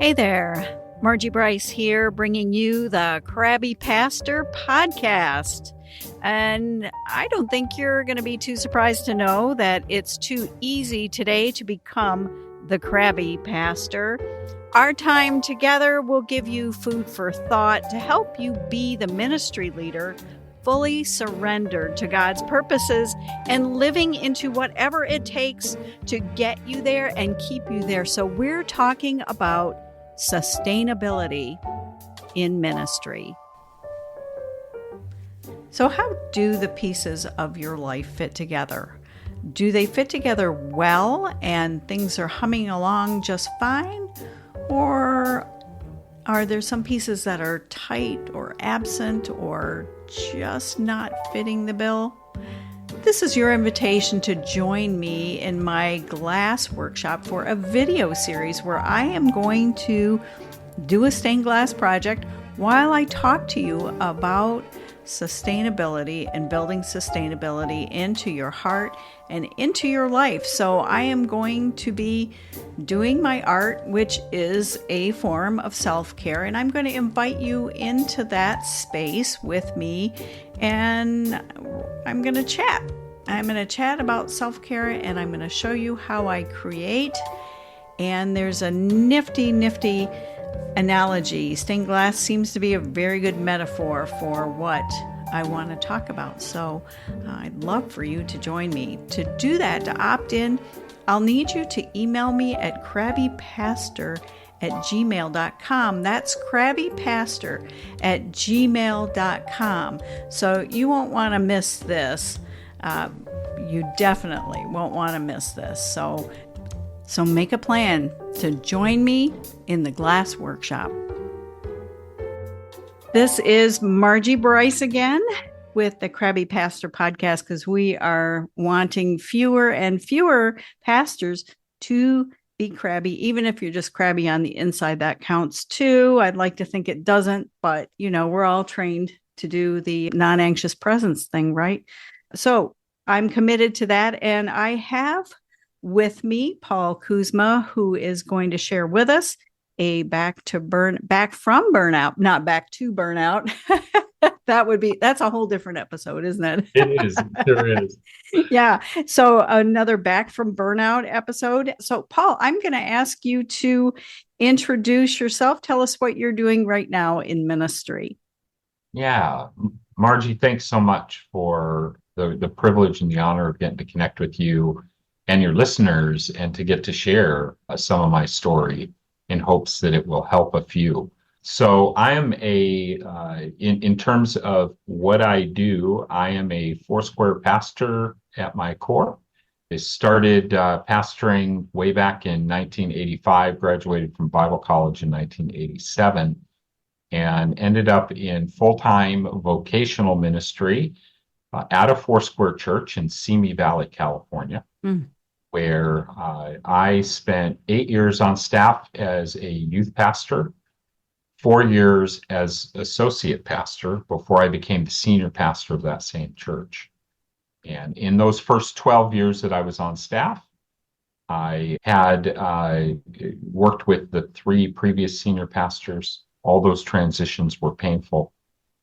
Hey there, Margie Bryce here, bringing you the Crabby Pastor podcast. And I don't think you're going to be too surprised to know that it's too easy today to become the Crabby Pastor. Our time together will give you food for thought to help you be the ministry leader fully surrendered to God's purposes and living into whatever it takes to get you there and keep you there. So we're talking about sustainability in ministry. So how do the pieces of your life fit together? Do they fit together well and things are humming along just fine? Or are there some pieces that are tight or absent or just not fitting the bill? This is your invitation to join me in my glass workshop for a video series where I am going to do a stained glass project while I talk to you about sustainability and building sustainability into your heart and into your life. So I am going to be doing my art, which is a form of self-care, and I'm going to invite you into that space with me, and I'm going to chat. I'm going to chat about self-care, and I'm going to show you how I create. And there's a nifty analogy. Stained glass seems to be a very good metaphor for what I want to talk about. So I'd love for you to join me. To do that, to opt in, I'll need you to email me at crabbypastor@gmail.com. That's crabbypastor@gmail.com. So you won't want to miss this. You definitely won't want to miss this. So make a plan to join me in the glass workshop. This is Margie Bryce again with the Crabby Pastor podcast, because we are wanting fewer and fewer pastors to be crabby. Even if you're just crabby on the inside, that counts too. I'd like to think it doesn't, but we're all trained to do the non-anxious presence thing, right? So I'm committed to that. And I have with me Paul Kuzma, who is going to share with us a back from burnout, not back to burnout. That's a whole different episode, isn't it? It is. There is. Yeah. So another back from burnout episode. So Paul, I'm going to ask you to introduce yourself. Tell us what you're doing right now in ministry. Yeah. Margie, thanks so much for the privilege and the honor of getting to connect with you and your listeners and to get to share some of my story in hopes that it will help a few. So I am in terms of what I do, I am a Foursquare pastor at my core. I started pastoring way back in 1985, graduated from Bible college in 1987, and ended up in full-time vocational ministry at a Foursquare church in Simi Valley, California. Where I spent 8 years on staff as a youth pastor, 4 years as associate pastor before I became the senior pastor of that same church. And in those first 12 years that I was on staff, I had worked with the 3 previous senior pastors. All those transitions were painful.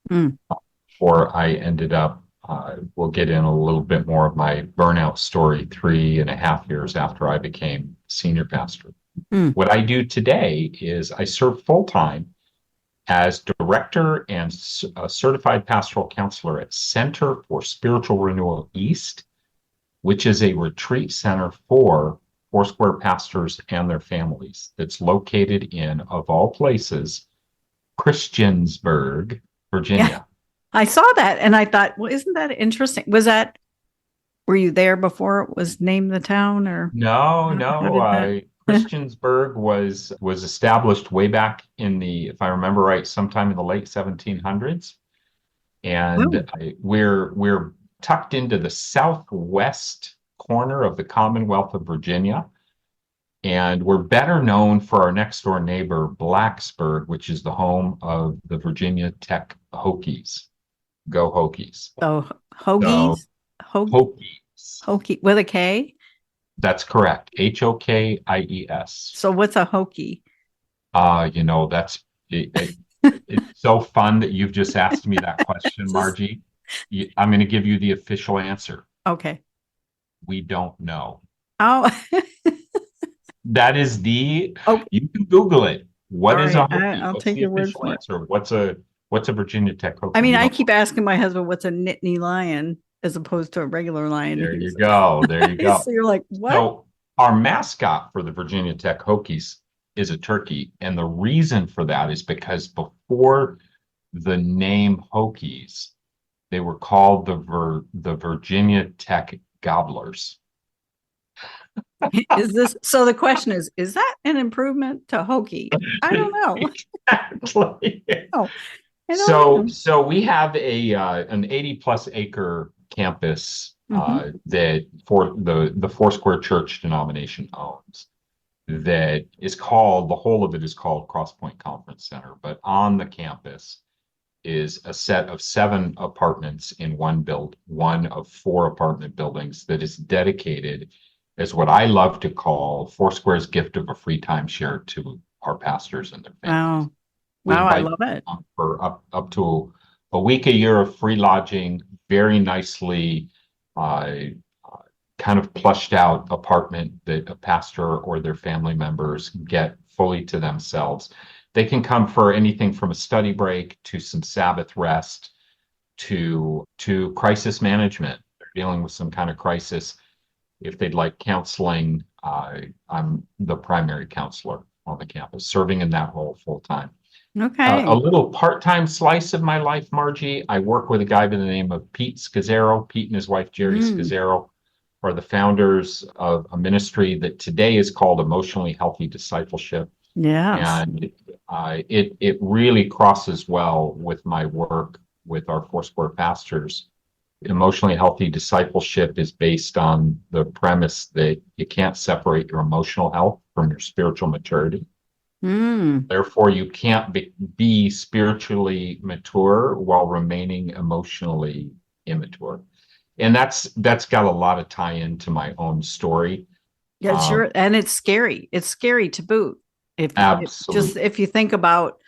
Before I ended up we'll get in a little bit more of my burnout story 3.5 years after I became senior pastor. What I do today is I serve full-time as director and certified pastoral counselor at Center for Spiritual Renewal East, which is a retreat center for Foursquare pastors and their families that's located in, of all places, Christiansburg, Virginia. Yeah. I saw that and I thought, well, isn't that interesting? Were you there before it was named the town, or? No. Christiansburg was established way back if I remember right, sometime in the late 1700s. And we're tucked into the southwest corner of the Commonwealth of Virginia. And we're better known for our next door neighbor, Blacksburg, which is the home of the Virginia Tech Hokies. Go Hokies. Oh, Hokies? Hokies. Hokie with a K? That's correct. Hokies. So what's a Hokie? That's it's so fun that you've just asked me that question, Just Margie. I'm going to give you the official answer. okay. We don't know. Oh, That is okay. you can Google it. What All is right. a Hokie? I'll What's take the your word official for it. answer? What's a Virginia Tech I Hokie? mean, We I don't know. keep asking my husband what's a Nittany lion as opposed to a regular lion. There you go. There you go. So you're like, what? So our mascot for the Virginia Tech Hokies is a turkey. And the reason for that is because before the name Hokies, they were called the Virginia Tech Gobblers. Is this so? The question is that an improvement to hokey? I don't know. Exactly. Oh, I don't So know. so we have a an 80 plus acre campus Hmm. that for the Foursquare Church denomination owns, that is called, the whole of it is called Crosspoint Conference Center, but on the campus is a set of 7 apartments in one of 4 apartment buildings that is dedicated as what I love to call Foursquare's gift of a free timeshare to our pastors and their families. Wow. We Wow. I invite love it. them for up to a week a year of free lodging, very nicely uh, kind of plushed out apartment that a pastor or their family members get fully to themselves. They can come for anything from a study break to some Sabbath rest to crisis management. They're dealing with some kind of crisis. If they'd like counseling, I'm the primary counselor on the campus, serving in that role full time. A Okay. little part-time slice of my life, Margie. I work with a guy by the name of Pete Scazzaro. Pete and his wife Jerry Mm, Scazzaro are the founders of a ministry that today is called Emotionally Healthy Discipleship, yes. and it really crosses well with my work with our Foursquare pastors. Emotionally healthy discipleship is based on the premise that you can't separate your emotional health from your spiritual maturity. Mm. Therefore, you can't be spiritually mature while remaining emotionally immature. And that's got a lot of tie into my own story. Yeah, Um, sure. And it's scary. It's scary to boot. Just absolutely, if you think about,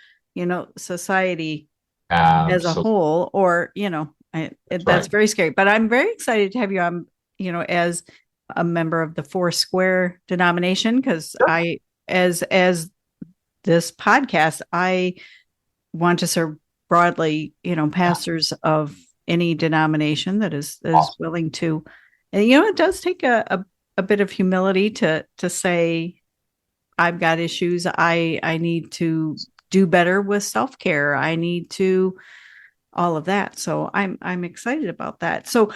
society as a absolutely, whole, or, that's that's right. very scary. But I'm very excited to have you on, as a member of the Foursquare denomination, because Sure. as this podcast, I want to serve broadly, Yeah, pastors of any denomination that is awesome. willing to, and it does take a bit of humility to say, I've got issues. I need to do better with self-care. I need to all of that. So I'm excited about that. So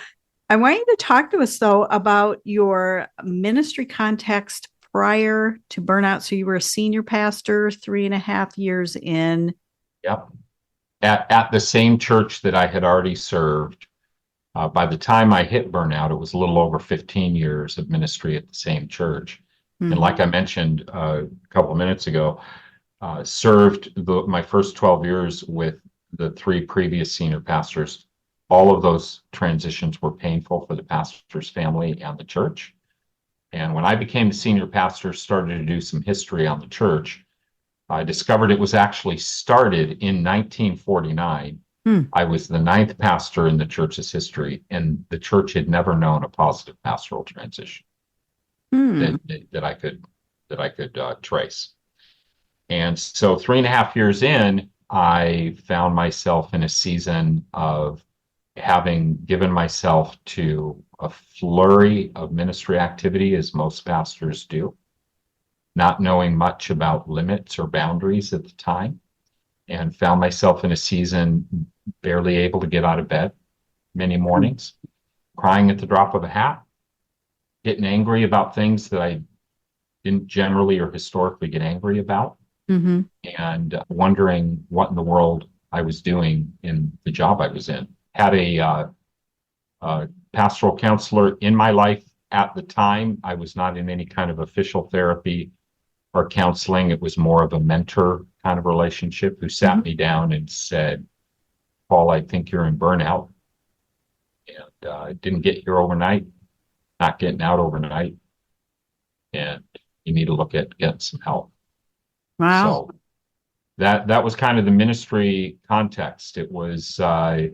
I want you to talk to us though about your ministry context prior to burnout. So you were a senior pastor, 3.5 years in. Yep. At the same church that I had already served. By the time I hit burnout, it was a little over 15 years of ministry at the same church. And Mm-hmm. like I mentioned a couple of minutes ago, served my first 12 years with the 3 previous senior pastors. All of those transitions were painful for the pastor's family and the church. And when I became the senior pastor, started to do some history on the church, I discovered it was actually started in 1949. Hmm. I was the 9th pastor in the church's history, and the church had never known a positive pastoral transition Hmm. that I could trace. And so 3.5 years in, I found myself in a season of having given myself to a flurry of ministry activity, as most pastors do, not knowing much about limits or boundaries at the time, and found myself in a season barely able to get out of bed many mornings, crying at the drop of a hat, getting angry about things that I didn't generally or historically get angry about, Mm-hmm. and wondering what in the world I was doing in the job I was in. Had a pastoral counselor in my life at the time. I was not in any kind of official therapy or counseling. It was more of a mentor kind of relationship, who Mm-hmm. sat me down and said, Paul, I think you're in burnout. And didn't get here overnight, not getting out overnight. And you need to look at getting some help. Wow. So that was kind of the ministry context. It was a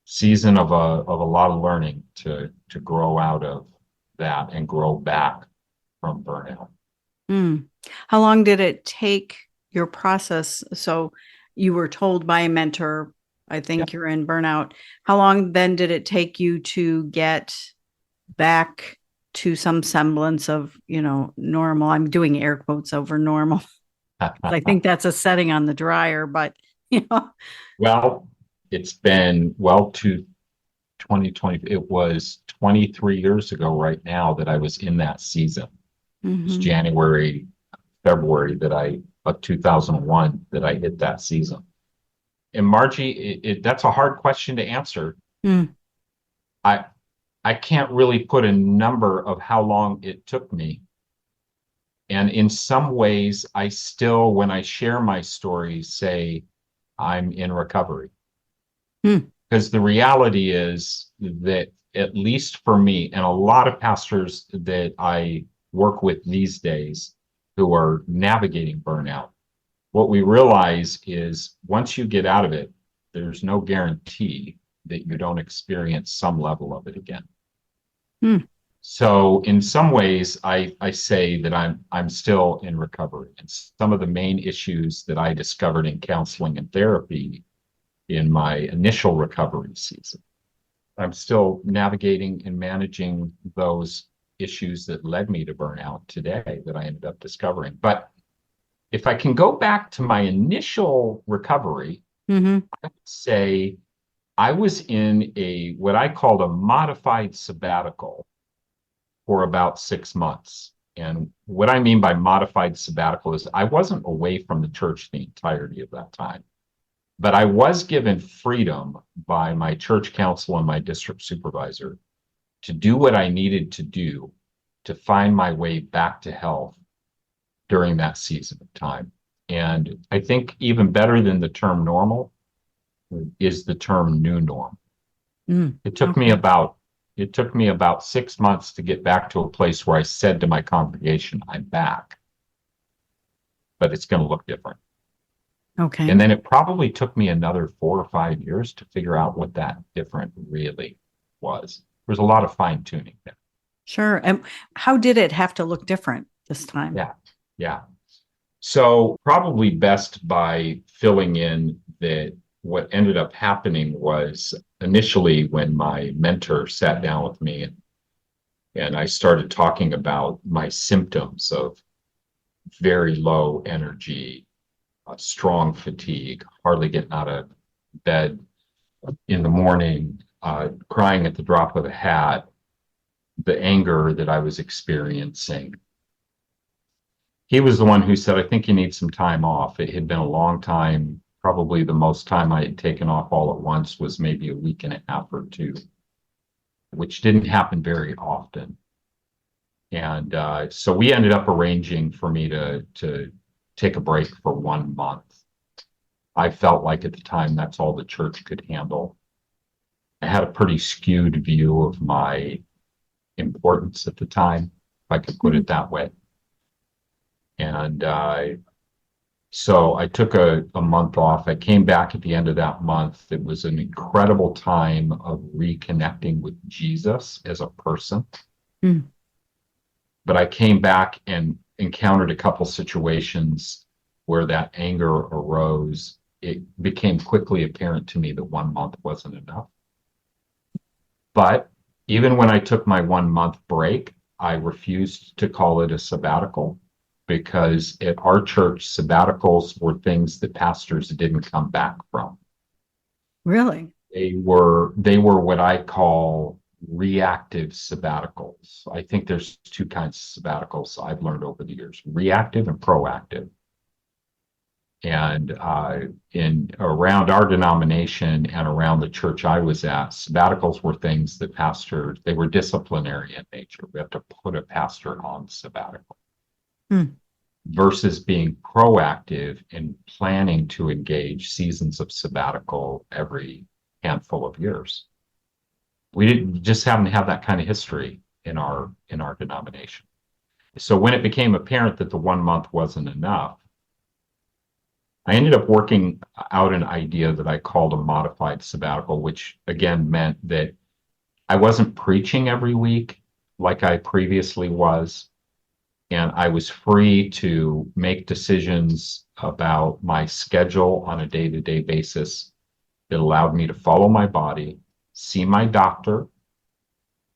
season of a lot of learning to grow out of that and grow back from burnout. Mm. How long did it take your process? So you were told by a mentor, I Yeah. think you're in burnout. How long then did it take you to get back to some semblance of, normal? I'm doing air quotes over normal. I think that's a setting on the dryer, but you know. Well, it's been well to 2020. It was 23 years ago right now that I was in that season. It was Mhm. January, February of 2001 that I hit that season. And Margie, that's a hard question to answer. Mm. I I can't really put a number of how long it took me. And in some ways, I still, when I share my story, say I'm in recovery. Mm. Because the reality is that, at least for me, and a lot of pastors that I work with these days who are navigating burnout, what we realize is once you get out of it, there's no guarantee that you don't experience some level of it again. Mm. So in some ways, I say that I'm still in recovery. And some of the main issues that I discovered in counseling and therapy in my initial recovery season, I'm still navigating and managing those issues that led me to burnout today that I ended up discovering. But if I can go back to my initial recovery, Hmm. I would say I was in a what I called a modified sabbatical for about 6 months. And what I mean by modified sabbatical is I wasn't away from the church the entirety of that time, but I was given freedom by my church council and my district supervisor to do what I needed to do to find my way back to health during that season of time. And I think even better than the term normal is the term new norm. Mm. It took me Okay. about it took me about 6 months to get back to a place where I said to my congregation, I'm back, but it's going to look different. Okay. And then it probably took me another 4 or 5 years to figure out what that different really was. There's a lot of fine tuning there. Sure. And how did it have to look different this time? Yeah. Yeah. So probably best by filling in that what ended up happening was initially when my mentor sat down with me and I started talking about my symptoms of very low energy, strong fatigue, hardly getting out of bed in the morning, crying at the drop of a hat, the anger that I was experiencing. He was the one who said, I think you need some time off. It had been a long time. Probably the most time I had taken off all at once was maybe a week and a half or two, which didn't happen very often. And so we ended up arranging for me to take a break for 1 month. I felt like at the time that's all the church could handle. I had a pretty skewed view of my importance at the time, if I could put Mm. it that way. And so I took a month off. I came back at the end of that month. It was an incredible time of reconnecting with Jesus as a person. Mm. But I came back and encountered a couple situations where that anger arose. It became quickly apparent to me that 1 month wasn't enough. But even when I took my 1 month break, I refused to call it a sabbatical because at our church, sabbaticals were things that pastors didn't come back from. Really? They were what I call reactive sabbaticals. I think there's two kinds of sabbaticals I've learned over the years: reactive and proactive. And in around our denomination and around the church I was at, sabbaticals were things that pastors, they were disciplinary in nature. We have to put a pastor on sabbatical Mm. versus being proactive in planning to engage seasons of sabbatical every handful of years. We didn't just happen to have that kind of history in our denomination. So when it became apparent that the 1 month wasn't enough, I ended up working out an idea that I called a modified sabbatical, which again meant that I wasn't preaching every week like I previously was, and I was free to make decisions about my schedule on a day-to-day basis. It allowed me to follow my body, see my doctor.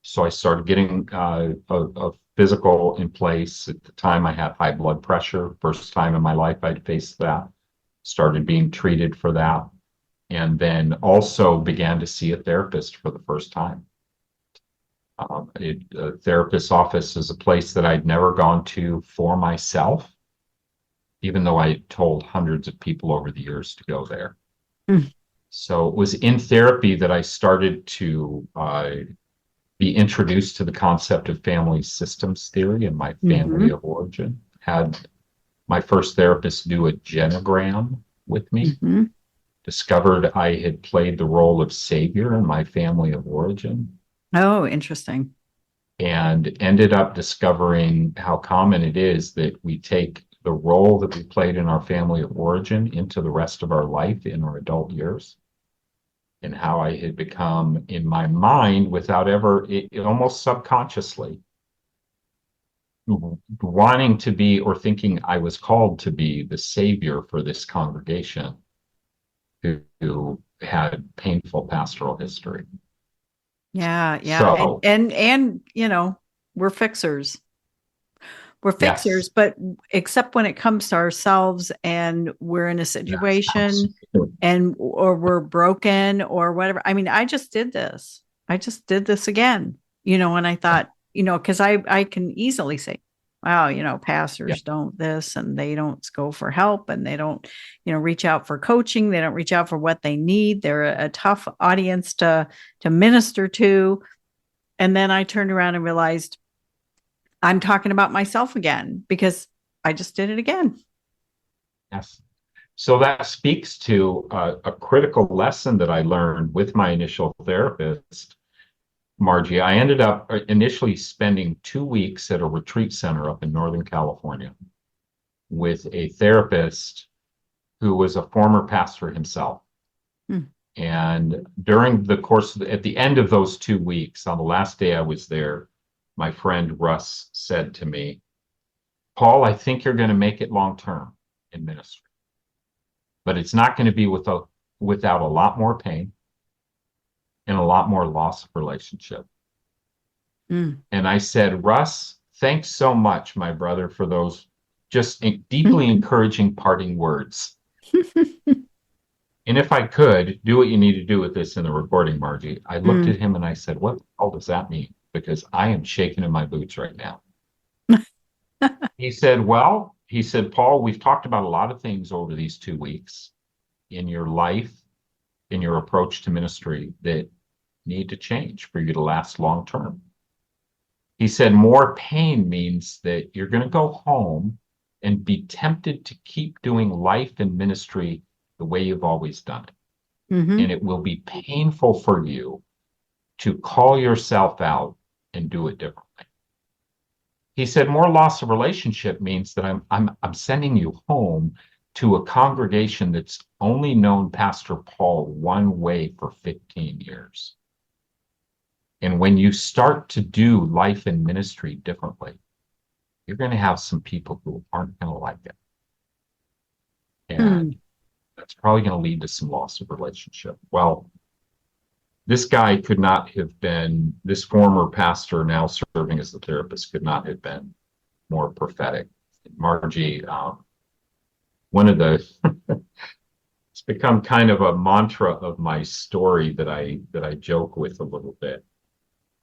So I started getting a physical in place. At the time, I had high blood pressure. First time in my life I'd faced that. Started being treated for that. And then also began to see a therapist for the first time. A therapist's office is a place that I'd never gone to for myself, even though I told hundreds of people over the years to go there. Mm. So it was in therapy that I started to be introduced to the concept of family systems theory and my family of origin. Had my first therapist do a genogram with me. Discovered I had played the role of savior in my family of origin. Oh, interesting. And ended up discovering how common it is that we take the role that we played in our family of origin into the rest of our life in our adult years. And how I had become, in my mind, without ever, almost subconsciously, wanting to be or thinking I was called to be the savior for this congregation who had painful pastoral history. Yeah, yeah. So, And you know, we're fixers. We're fixers, yes, but except when it comes to ourselves and we're in a yes, situation absolutely. and or we're broken or whatever. I mean, I just did this. I just did this again. You know, and I Yeah, thought, you know, because I can easily say, wow, you know, yeah, pastors don't this and they don't go for help and they don't, you know, reach out for coaching. They don't reach out for what they need. They're a tough audience to minister to. And then I turned around and realized I'm talking about myself again because I just did it again. yes. So that speaks to a critical lesson that I learned with my initial therapist, Margie. I ended up initially spending 2 weeks at a retreat center up in Northern California with a therapist who was a former pastor himself. Hmm. And during the course, at the end of those 2 weeks, on the last day I was there, my friend Russ said to me, Paul, I think you're going to make it long term in ministry, but it's not going to be without a lot more pain and a lot more loss of relationship. Mm. And I said, Russ, thanks so much, my brother, for those just deeply encouraging parting words. And if I could do what you need to do with this in the recording, Margie, I looked Mm. at him and I said, what the hell does that mean? Because I am shaking in my boots right now. He said, well, he said, Paul, we've talked about a lot of things over these 2 weeks in your life, in your approach to ministry that need to change for you to last long term. He said, more pain means that you're going to go home and be tempted to keep doing life and ministry the way you've always done it. Mm-hmm. And it will be painful for you to call yourself out and do it differently. He said, more loss of relationship means that I'm sending you home to a congregation that's only known Pastor Paul one way for 15 years. And when you start to do life and ministry differently, you're going to have some people who aren't going to like it. And that's probably going to lead to some loss of relationship. Well, this guy could not have been, this former pastor now serving as the therapist could not have been more prophetic. Margie, one of the, it's become kind of a mantra of my story that I joke with a little bit.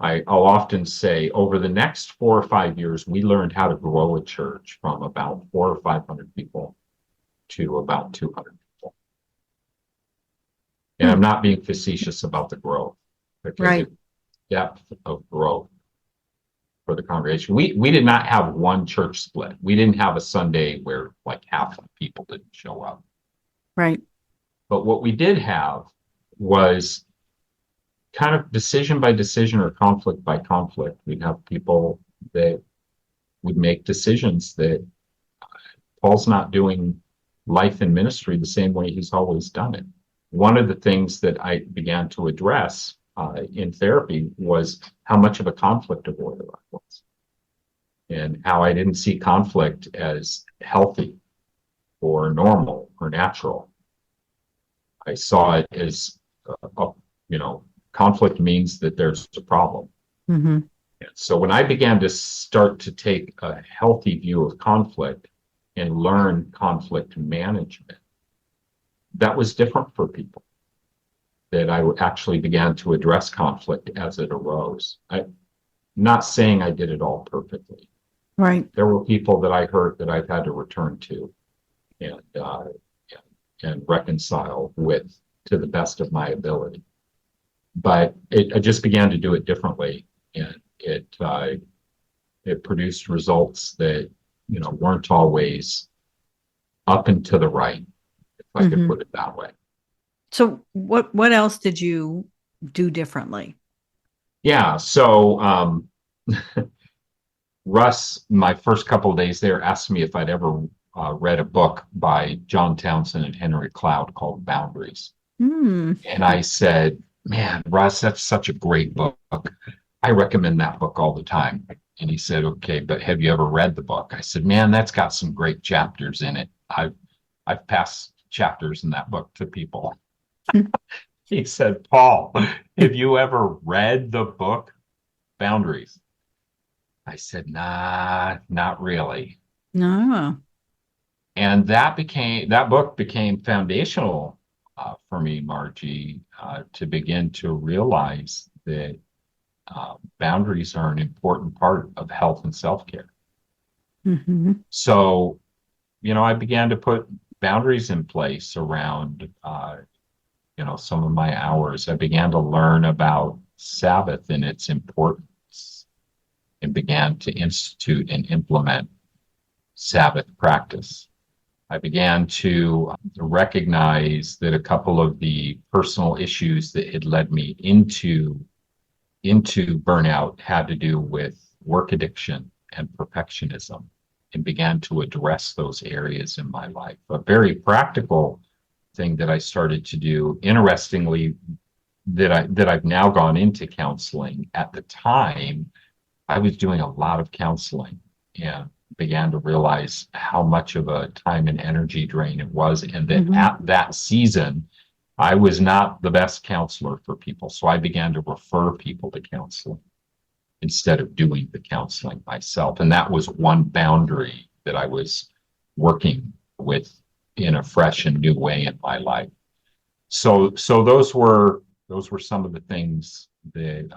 I'll often say over the next 4 or 5 years, we learned how to grow a church from about 400 or 500 people to about 200 people. And I'm not being facetious about the growth because Right. the depth of growth for the congregation. We did not have one church split. We didn't have a Sunday where like half of the people didn't show up. Right. But what we did have was kind of decision by decision or conflict by conflict. We'd have people that would make decisions that Paul's not doing life and ministry the same way he's always done it. One of the things that I began to address in therapy was how much of a conflict avoider I was, and how I didn't see conflict as healthy or normal or natural. I saw it as, conflict means that there's a problem. Mm-hmm. And so when I began to start to take a healthy view of conflict and learn conflict management, that was different for people. That I actually began to address conflict as it arose. I'm not saying I did it all perfectly. Right. There were people that I hurt that I've had to return to and reconcile with to the best of my ability. But I just began to do it differently, and it produced results that weren't always up and to the right, if I could put it that way. So what else did you do differently? Yeah. So Russ, my first couple of days there, asked me if I'd ever read a book by John Townsend and Henry Cloud called Boundaries. Mm. And I said, man, Russ, that's such a great book. I recommend that book all the time. And he said, okay, but have you ever read the book? I said, man, that's got some great chapters in it. I've passed chapters in that book to people. He said, Paul, have you ever read the book Boundaries? I said, nah, not really. No. And that book became foundational for me, Margie, to begin to realize that boundaries are an important part of health and self-care. Mm-hmm. So, I began to put boundaries in place around, some of my hours. I began to learn about Sabbath and its importance, and began to institute and implement Sabbath practice. I began to recognize that a couple of the personal issues that had led me into burnout had to do with work addiction and perfectionism, and began to address those areas in my life. A very practical thing that I started to do, interestingly, that I've now gone into counseling. At the time, I was doing a lot of counseling and began to realize how much of a time and energy drain it was, and that at that season, I was not the best counselor for people. So I began to refer people to counseling instead of doing the counseling myself. And that was one boundary that I was working with in a fresh and new way in my life. So those were some of the things that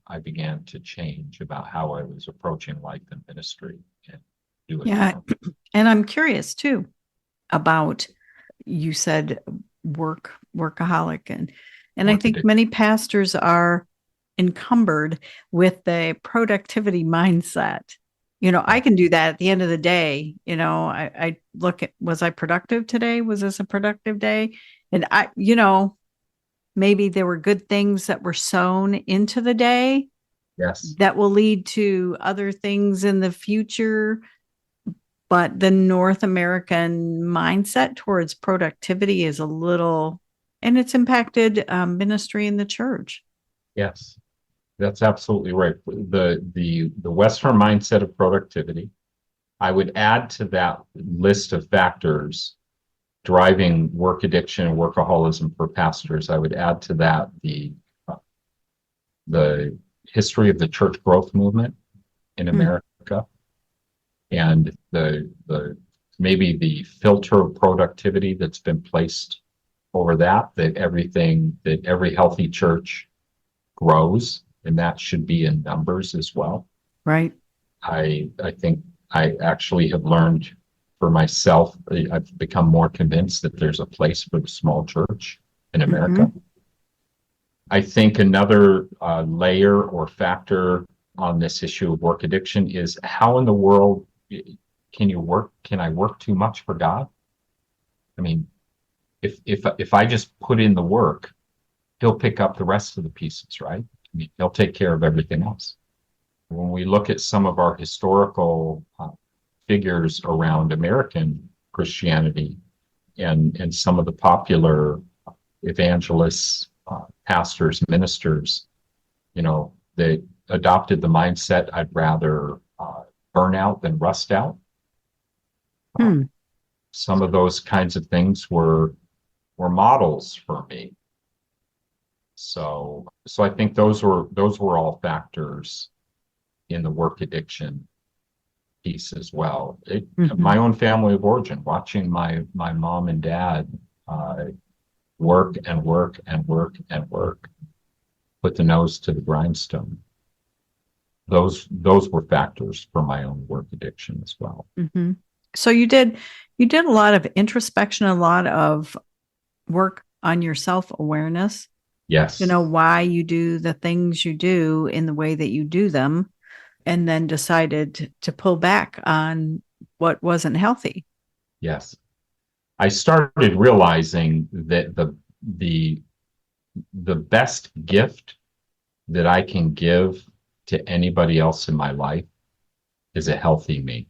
I began to change about how I was approaching life and ministry. And do it. Yeah. And I'm curious too about, you said workaholic, and I think many pastors are encumbered with the productivity mindset. I can do that at the end of the day. I look at, was I productive today? Was this a productive day? And maybe there were good things that were sown into the day. Yes. That will lead to other things in the future. But the North American mindset towards productivity is a little, and it's impacted ministry in the church. Yes. That's absolutely right. The Western mindset of productivity. I would add to that list of factors driving work addiction and workaholism for pastors. I would add to that the history of the church growth movement in America, and the maybe the filter of productivity that's been placed over that every healthy church grows. And that should be in numbers as well. Right. I think I actually have learned for myself, I've become more convinced that there's a place for the small church in America. I think another layer or factor on this issue of work addiction is, how in the world can I work too much for God? I mean, if I just put in the work, he'll pick up the rest of the pieces, right? I mean, he'll take care of everything else. When we look at some of our historical figures around American Christianity, and some of the popular evangelists, pastors, ministers, they adopted the mindset, I'd rather burn out than rust out. Hmm. Some of those kinds of things were models for me. So I think those were all factors in the work addiction piece as well. Mhm. My own family of origin, watching my mom and dad uh, work and work and work and work, put the nose to the grindstone. Those were factors for my own work addiction as well. Mhm. So you did a lot of introspection, a lot of work on your self-awareness to Yes, know why you do the things you do in the way that you do them, and then decided to pull back on what wasn't healthy. yes. I started realizing that the the best gift that I can give to anybody else in my life is a healthy me.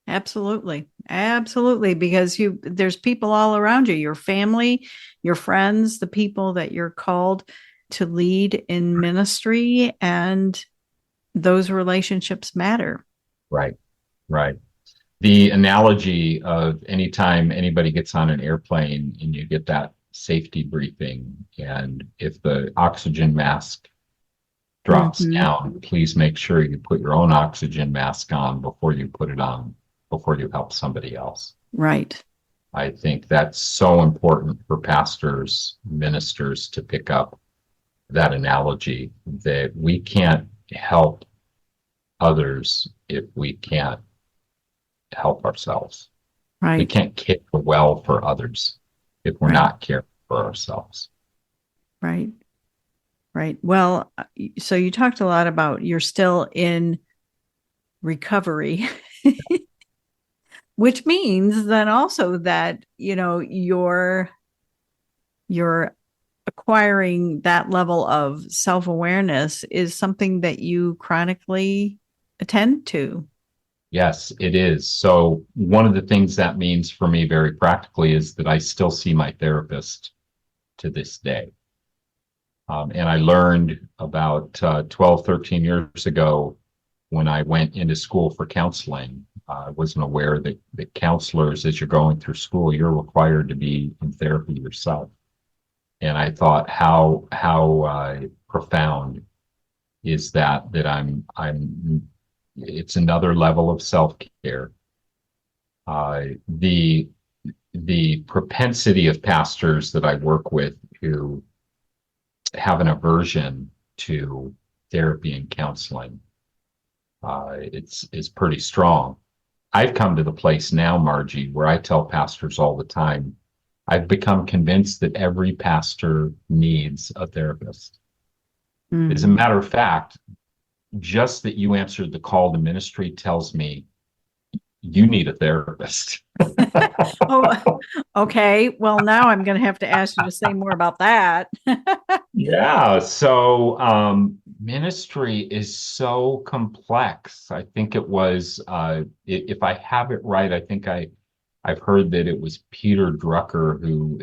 Absolutely. Absolutely. Because there's people all around you, your family, your friends, the people that you're called to lead in ministry, and those relationships matter. Right, right. The analogy of anytime anybody gets on an airplane and you get that safety briefing, and if the oxygen mask drops Hmm. down, please make sure you put your own oxygen mask on before you put it on, before you help somebody else. Right. I think that's so important for pastors, ministers to pick up that analogy that we can't help others if we can't help ourselves. We Right. can't care well for others if we're Right. not caring for ourselves. Right. Right. Well, so you talked a lot about you're still in recovery, which means then also that, you're acquiring that level of self-awareness is something that you chronically attend to. Yes, it is. So one of the things that means for me very practically is that I still see my therapist to this day. And I learned about 12, 13 years ago when I went into school for counseling. I wasn't aware that counselors, as you're going through school, you're required to be in therapy yourself. And I thought how profound is that I'm it's another level of self-care. The propensity of pastors that I work with who have an aversion to therapy and counseling, it's pretty strong. I've come to the place now, Margie, where I tell pastors all the time, I've become convinced that every pastor needs a therapist. As a Mm. matter of fact, just that you answered the call to ministry tells me you need a therapist. Oh, okay. Well, now I'm going to have to ask you to say more about that. Yeah, so ministry is so complex. I think it was, if I have it right, I think I've heard that it was Peter Drucker who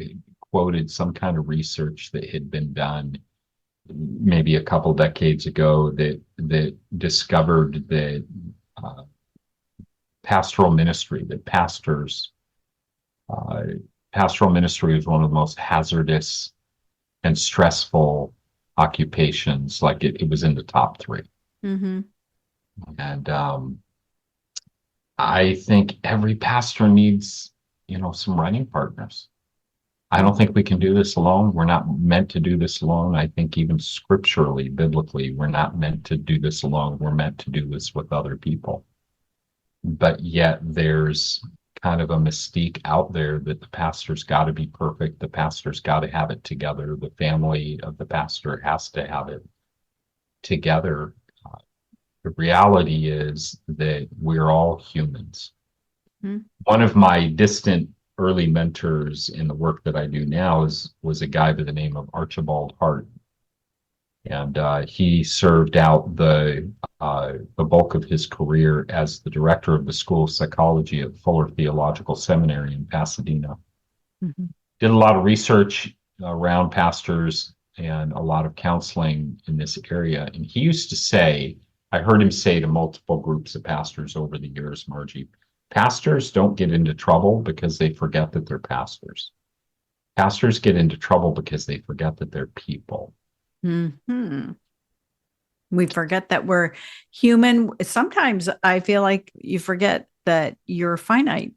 quoted some kind of research that had been done maybe a couple decades ago that discovered that uh, pastoral ministry, that uh, pastoral ministry is one of the most hazardous and stressful occupations. Like it was in the top three. Hmm. And I think every pastor needs, some running partners. I don't think we can do this alone. We're not meant to do this alone. I think even scripturally, biblically, we're not meant to do this alone. We're meant to do this with other people. But yet there's kind of a mystique out there that the pastor's got to be perfect. The pastor's got to have it together. The family of the pastor has to have it together. The reality is that we're all humans. Hmm. One of my distant early mentors in the work that I do now was a guy by the name of Archibald Hart, and he served out the bulk of his career as the director of the School of Psychology at Fuller Theological Seminary in Pasadena. Mhm. Did a lot of research around pastors and a lot of counseling in this area. And he used to say, I heard him say to multiple groups of pastors over the years, Margie, pastors don't get into trouble because they forget that they're pastors. Pastors get into trouble because they forget that they're people. Mhm. We forget that we're human. Sometimes I feel like you forget that you're finite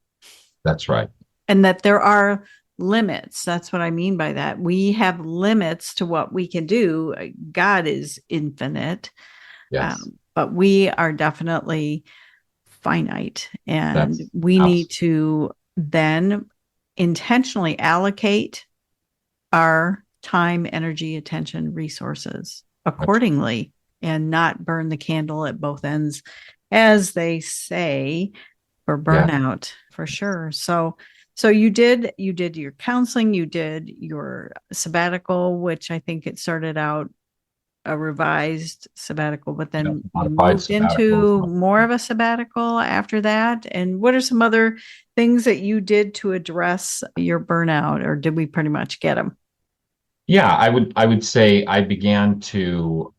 That's right. and that there are limits. That's what I mean by that. We have limits to what we can do. God is infinite, Yes, but we are definitely finite, and that's we need absolutely. to then intentionally allocate our time, energy, attention, resources That's accordingly and not burn the candle at both ends, as they say, for yeah. burnout for sure. So you did your counseling, you did your sabbatical, which I think it started out a revised sabbatical, but Yeah, then you modified moved sabbatical is into what more of a sabbatical after that. And what are some other things that you did to address your burnout, or did we pretty much get them? yeah, I would say I began to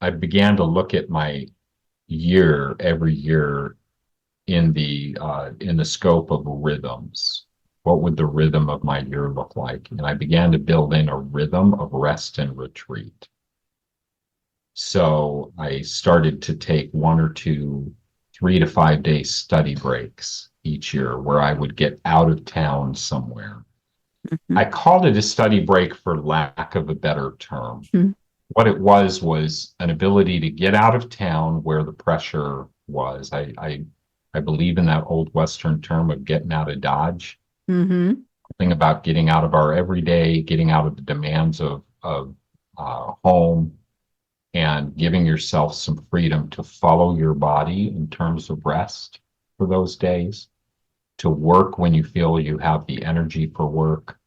look at my year every year in the scope of rhythms. What would the rhythm of my year look like? And I began to build in a rhythm of rest and retreat. So I started to take 1 or 2 3 to 5 day study breaks each year where I would get out of town somewhere. I Mhm. called it a study break for lack of a better term. Mhm. What it was an ability to get out of town where the pressure was. I believe in that old Western term of getting out of Dodge. Mhm. Thing about getting out of our everyday, getting out of the demands of home, and giving yourself some freedom to follow your body in terms of rest for those days, to work when you feel you have the energy for work.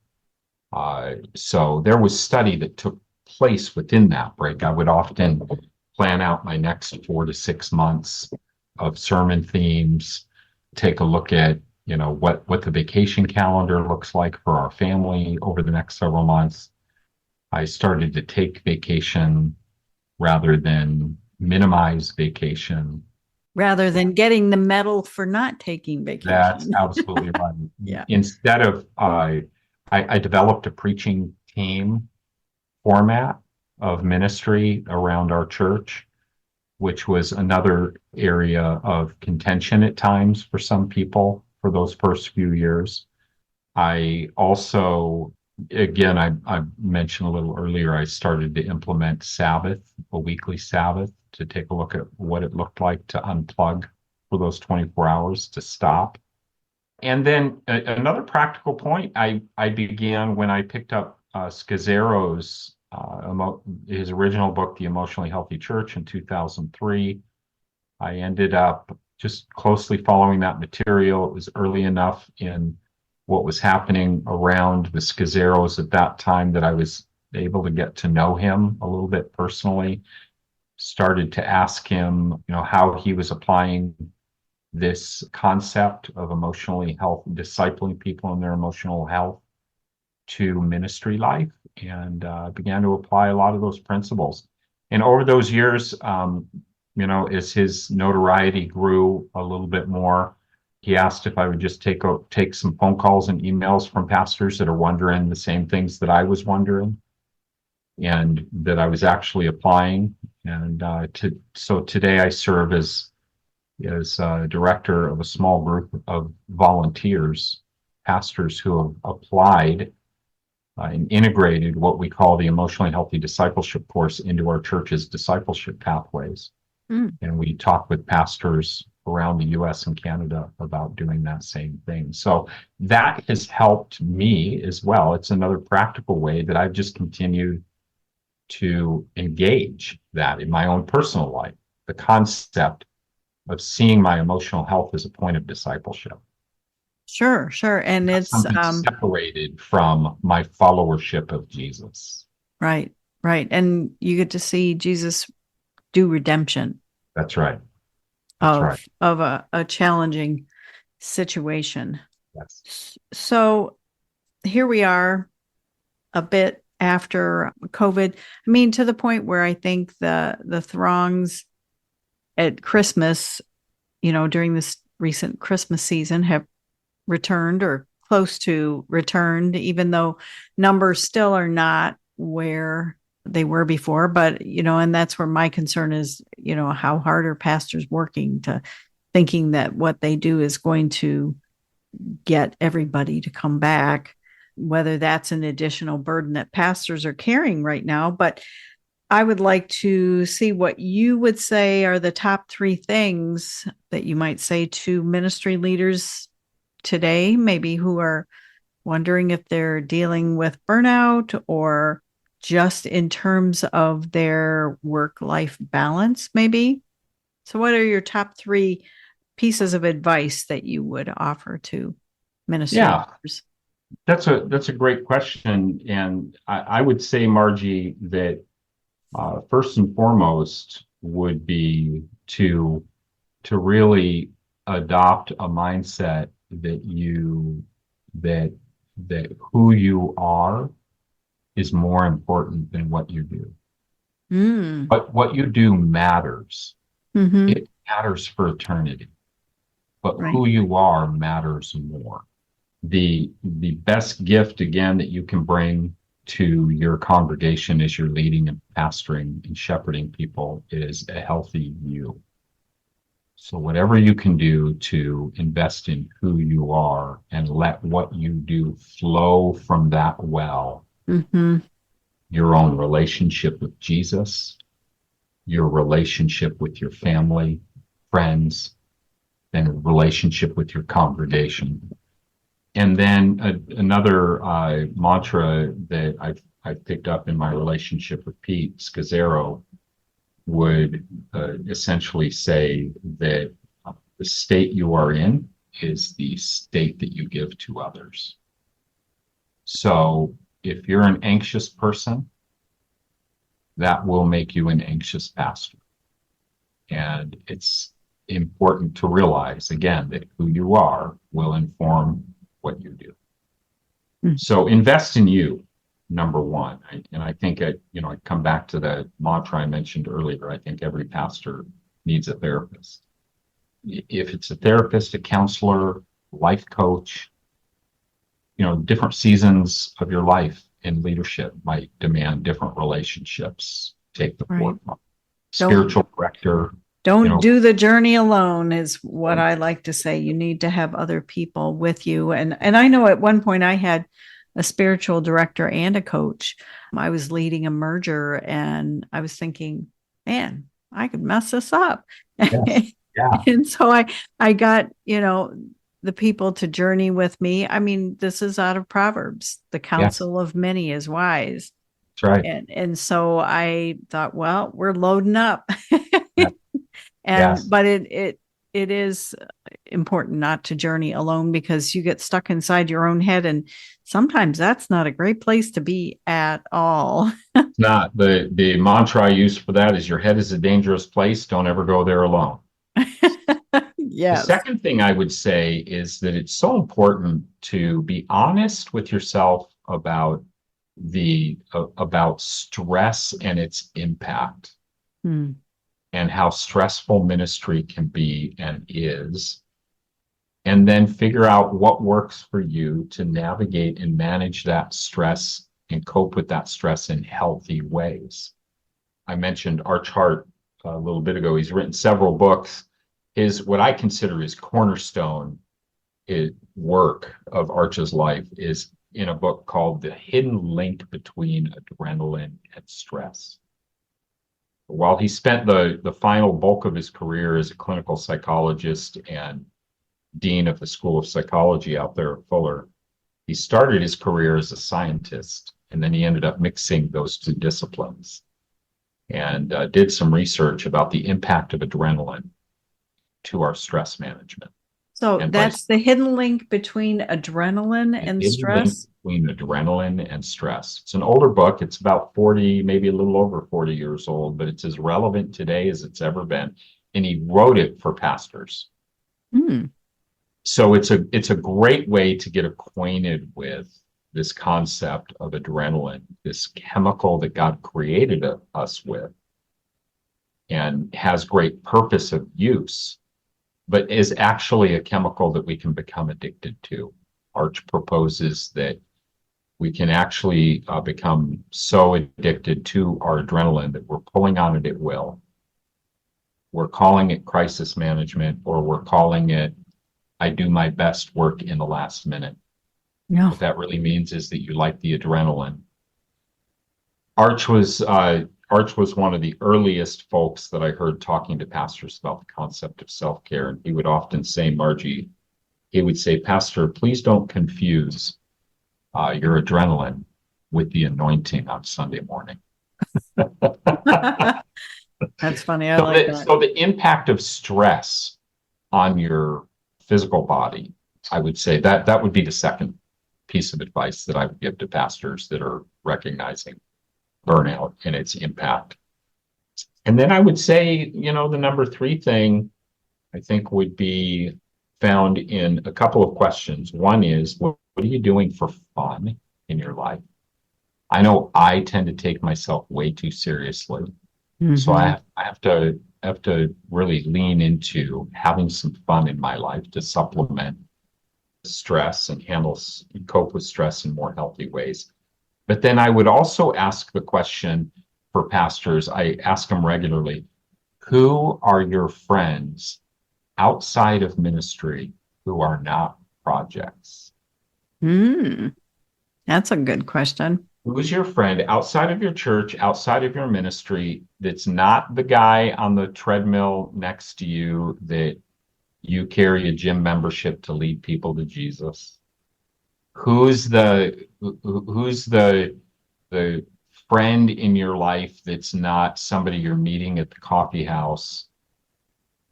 So there was study that took place within that break. I would often plan out my next 4 to 6 months of sermon themes, take a look at, what the vacation calendar looks like for our family over the next several months. I started to take vacation rather than minimize vacation. Rather than getting the medal for not taking That's vacation. absolutely right. Yeah. Instead of, I developed a preaching team format of ministry around our church, which was another area of contention at times for some people for those first few years. I also, again, I mentioned a little earlier, I started to implement Sabbath, a weekly Sabbath, to take a look at what it looked like to unplug for those 24 hours to stop. And then another practical point I began when I picked up Scazzero's his original book, The Emotionally Healthy Church, in 2003. I ended up just closely following that material. It was early enough in what was happening around the Scazzeros at that time that I was able to get to know him a little bit personally. Started to ask him, how he was applying this concept of emotionally health, discipling people in their emotional health to ministry life, and began to apply a lot of those principles. And over those years, as his notoriety grew a little bit more, he asked if I would just take some phone calls and emails from pastors that are wondering the same things that I was wondering, and that I was actually applying. And so today I serve as director of a small group of volunteers, pastors who have applied and integrated what we call the emotionally healthy discipleship course into our church's discipleship pathways. Mm. And we talk with pastors around the US and Canada about doing that same thing. So that has helped me as well. It's another practical way that I've just continued to engage that in my own personal life. The concept of seeing my emotional health as a point of discipleship, Sure, sure. And not it's something separated from my followership of Jesus. right, right. And you get to see Jesus do redemption That's right. That's right. of a challenging situation. Yes. So here we are a bit after COVID. I mean, to the point where I think the throngs at Christmas, during this recent Christmas season have returned or close to returned, even though numbers still are not where they were before. But, and that's where my concern is, how hard are pastors working to thinking that what they do is going to get everybody to come back, whether that's an additional burden that pastors are carrying right now. But I would like to see what you would say are the top 3 things that you might say to ministry leaders today, maybe who are wondering if they're dealing with burnout or just in terms of their work-life balance, maybe. So what are your top 3 pieces of advice that you would offer to ministry leaders? That's a great question. And I would say, Margie, that first and foremost would be to really adopt a mindset that who you are is more important than what you do. But what you do matters. Mm-hmm. It matters for eternity. But Right. who you are matters more. The best gift, again, that you can bring to your congregation as you're leading and pastoring and shepherding people is a healthy you. So whatever you can do to invest in who you are and let what you do flow from that well, Mm-hmm. your own relationship with Jesus, your relationship with your family, friends, and a relationship with your congregation. And then another mantra that I've picked up in my relationship with Pete Scazzaro would essentially say that the state you are in is the state that you give to others. So if you're an anxious person, that will make you an anxious pastor. And it's important to realize, again, that who you are will inform what you do. So invest in you, number one. And I think I come back to the mantra I mentioned earlier. I think every pastor needs a therapist. If it's a therapist, a counselor, life coach, different seasons of your life in leadership might demand different relationships. Take the forefront. Spiritual director. Don't do the journey alone is what I like to say. You need to have other people with you. And I know at one point I had a spiritual director and a coach. I was leading a merger and I was thinking, man, I could mess this up. Yeah. And so I got, the people to journey with me. I mean, this is out of Proverbs. The counsel of many is wise. That's right. And so I thought, well, we're loading up. Yes. But it is important not to journey alone because you get stuck inside your own head, and sometimes that's not a great place to be at all. It's not. The mantra I use for that is your head is a dangerous place. Don't ever go there alone. Yes. The second thing I would say is that it's so important to be honest with yourself about about stress and its impact. And how stressful ministry can be and is, and then figure out what works for you to navigate and manage that stress and cope with that stress in healthy ways. I mentioned Arch Hart a little bit ago. He's written several books. What I consider his cornerstone work of Arch's life is in a book called The Hidden Link Between Adrenaline and Stress. While he spent the final bulk of his career as a clinical psychologist and dean of the School of Psychology out there at Fuller, he started his career as a scientist, and then he ended up mixing those two disciplines and did some research about the impact of adrenaline to our stress management. So that's the hidden link between adrenaline and stress? Between adrenaline and stress. It's an older book. It's about 40, maybe a little over 40 years old, but it's as relevant today as it's ever been. And he wrote it for pastors. So it's a great way to get acquainted with this concept of adrenaline, this chemical that God created us with and has great purpose of use, but is actually a chemical that we can become addicted to. Arch proposes that we can actually become so addicted to our adrenaline that we're pulling on it at will. We're calling it crisis management, or we're calling it, I do my best work in the last minute. No. What that really means is that you like the adrenaline. Arch was one of the earliest folks that I heard talking to pastors about the concept of self-care. And he would often say, Margie, he would say, Pastor, please don't confuse your adrenaline with the anointing on Sunday morning. That's funny. I like that. So the impact of stress on your physical body, I would say that would be the second piece of advice that I would give to pastors that are recognizing burnout and its impact. And then I would say, the number 3 thing I think would be found in a couple of questions. One is, what are you doing for fun in your life? I know I tend to take myself way too seriously. Mm-hmm. So I have to really lean into having some fun in my life to supplement stress and cope with stress in more healthy ways. But then I would also ask the question for pastors, I ask them regularly, who are your friends outside of ministry who are not projects? That's a good question. Who's your friend outside of your church, outside of your ministry, that's not the guy on the treadmill next to you that you carry a gym membership to lead people to Jesus? Who's the friend in your life that's not somebody you're meeting at the coffee house,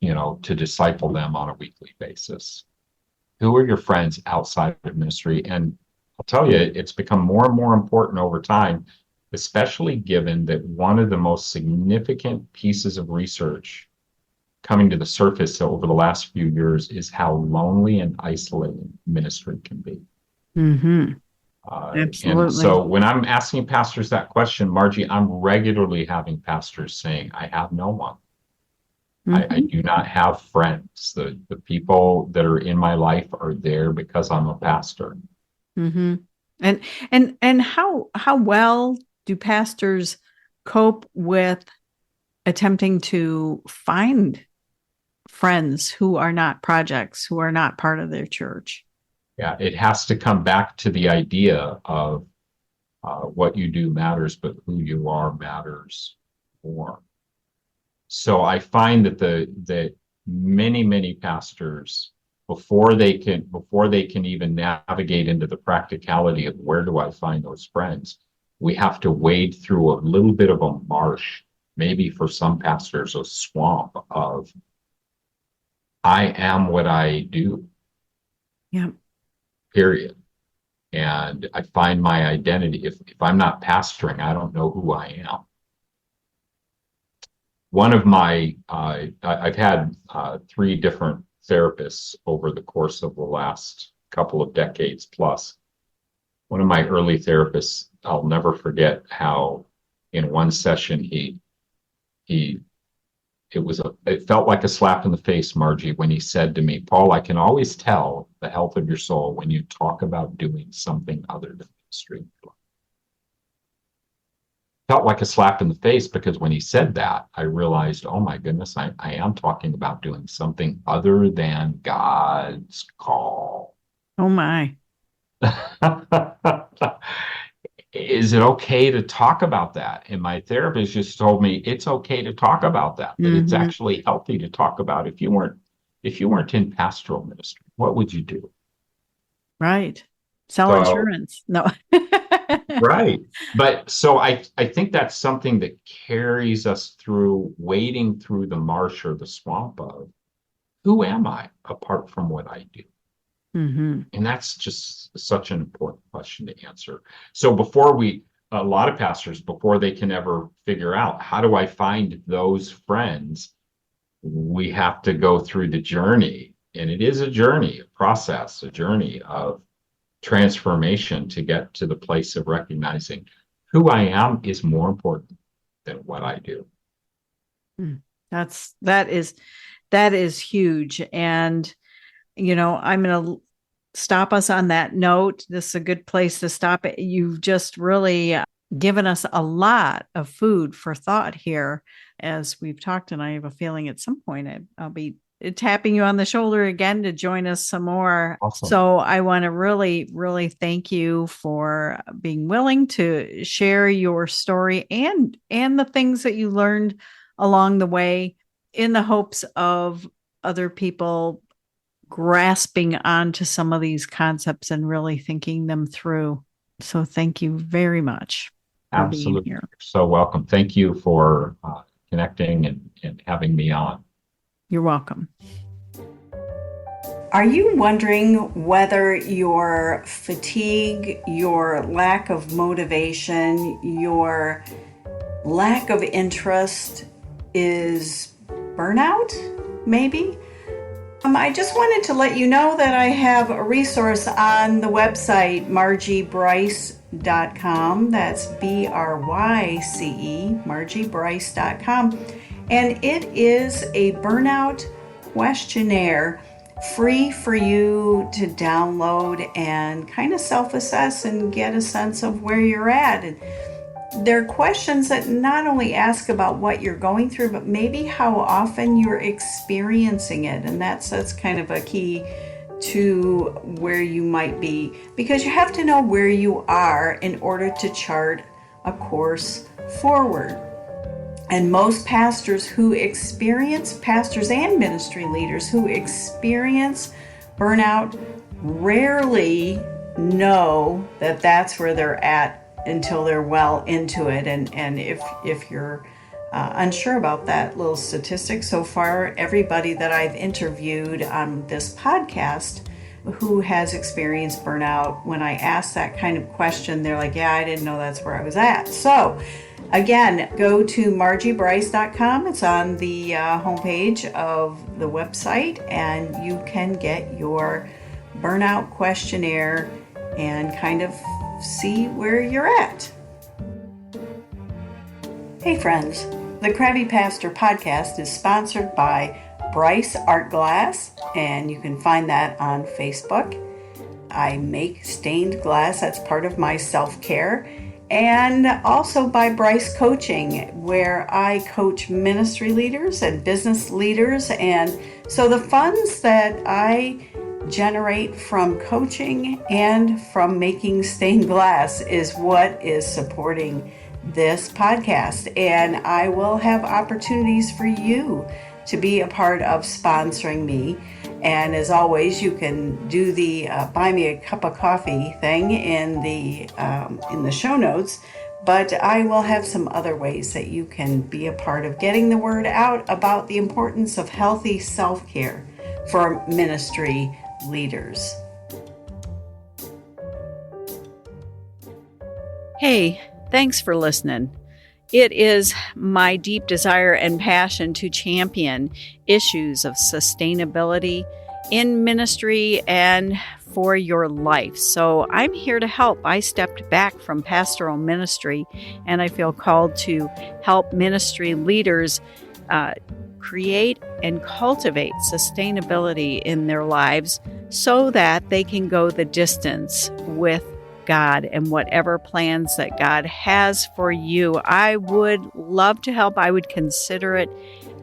to disciple them on a weekly basis? Who are your friends outside of ministry? And I'll tell you, it's become more and more important over time, especially given that one of the most significant pieces of research coming to the surface over the last few years is how lonely and isolating ministry can be. Mm-hmm. Absolutely. And so when I'm asking pastors that question, Margie, I'm regularly having pastors saying, I have no one. Mm-hmm. I do not have friends. The people that are in my life are there because I'm a pastor. Mm-hmm. And how well do pastors cope with attempting to find friends who are not projects, who are not part of their church? Yeah, it has to come back to the idea of what you do matters, but who you are matters more. So I find that many pastors, before they can even navigate into the practicality of where do I find those friends, we have to wade through a little bit of a marsh, maybe for some pastors a swamp of I am what I do. Yeah. Period. And I find my identity. If I'm not pastoring, I don't know who I am. One of my, I've had 3 different therapists over the course of the last couple of decades plus. One of my early therapists, I'll never forget how in one session it felt like a slap in the face, Margie, when he said to me, Paul, I can always tell the health of your soul when you talk about doing something other than ministry. Felt like a slap in the face because when he said that, I realized, oh my goodness, I am talking about doing something other than God's call. Oh my. Is it okay to talk about that? And my therapist just told me it's okay to talk about that. That it's actually healthy to talk about. If you weren't in pastoral ministry, what would you do? Right. Sell insurance. No. Right. But so I think that's something that carries us through wading through the marsh or the swamp of who am I apart from what I do? Mm-hmm. And that's just such an important question to answer. So a lot of pastors, before they can ever figure out how do I find those friends, we have to go through the journey. And it is a journey, a process, a journey of transformation to get to the place of recognizing who I am is more important than what I do. That is huge. And, I'm going to stop us on that note. This is a good place to stop it. You've just really given us a lot of food for thought here as we've talked. And I have a feeling at some point I'll be tapping you on the shoulder again to join us some more. Awesome. So I want to really, really thank you for being willing to share your story and the things that you learned along the way, in the hopes of other people grasping onto some of these concepts and really thinking them through. So thank you very much for being here. So welcome. Thank you for connecting and having me on. You're welcome. Are you wondering whether your fatigue, your lack of motivation, your lack of interest is burnout, maybe? I just wanted to let you know that I have a resource on the website, margiebryce.com. That's BRYCE, margiebryce.com. And it is a burnout questionnaire, free for you to download and kind of self-assess and get a sense of where you're at. And there are questions that not only ask about what you're going through, but maybe how often you're experiencing it. And that's kind of a key to where you might be, because you have to know where you are in order to chart a course forward. And most pastors and ministry leaders who experience burnout rarely know that that's where they're at until they're well into it. And if you're unsure about that little statistic, so far everybody that I've interviewed on this podcast who has experienced burnout, when I ask that kind of question, they're like, yeah, I didn't know that's where I was at. So again, go to margiebryce.com. It's on the homepage of the website, and you can get your burnout questionnaire and kind of see where you're at. Hey friends, the Crabby Pastor podcast is sponsored by Bryce Art Glass, and you can find that on Facebook. I make stained glass, that's part of my self-care. And also by Bryce Coaching, where I coach ministry leaders and business leaders. And so the funds that I generate from coaching and from making stained glass is what is supporting this podcast. And I will have opportunities for you to be a part of sponsoring me. And as always, you can do the buy me a cup of coffee thing in the show notes. But I will have some other ways that you can be a part of getting the word out about the importance of healthy self-care for ministry leaders. Hey, thanks for listening. It is my deep desire and passion to champion issues of sustainability in ministry and for your life. So I'm here to help. I stepped back from pastoral ministry, and I feel called to help ministry leaders create and cultivate sustainability in their lives so that they can go the distance with God and whatever plans that God has for you. I would love to help. I would consider it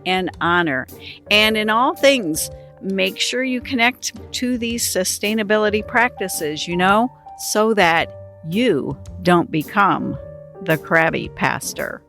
an honor. And in all things, make sure you connect to these sustainability practices, so that you don't become the crabby pastor.